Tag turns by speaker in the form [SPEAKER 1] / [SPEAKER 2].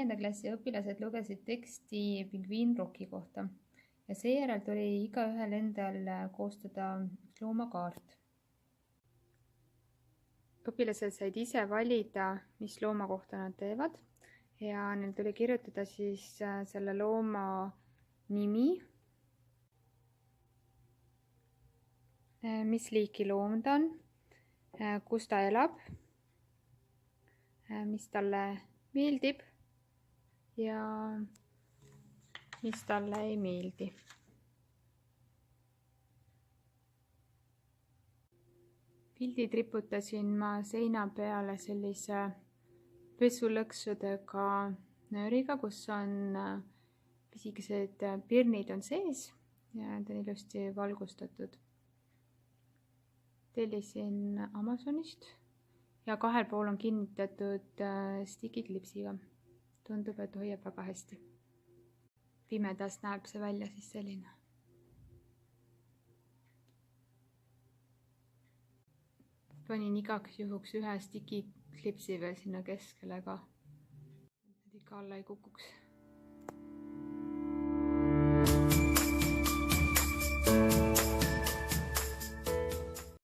[SPEAKER 1] 5. klassi õpilased lugesid teksti pingviinroki kohta ja seejärel tuli igaühel endal koostada üks loomakaart. Õpilased said ise valida, mis looma kohta nad teevad ja neil tuli kirjutada siis selle looma nimi, mis liiki loom ta on, kus ta elab, mis talle meeldib ja mis talle ei meeldi. Pildid riputasin ma seina peale sellise pesulõksudega nööriga, kus on pisikesed pirnid on sees ja need on ilusti valgustatud. Tellisin Amazonist ja kahel pool on kinnitatud stikiklipsiga. Tundub, et hoiab väga hästi. Pimedas näeb see välja siis selline. Panin igaks juhuks ühe stikiklipsi veel sinna keskele ka, et ikka alla ei kukuks.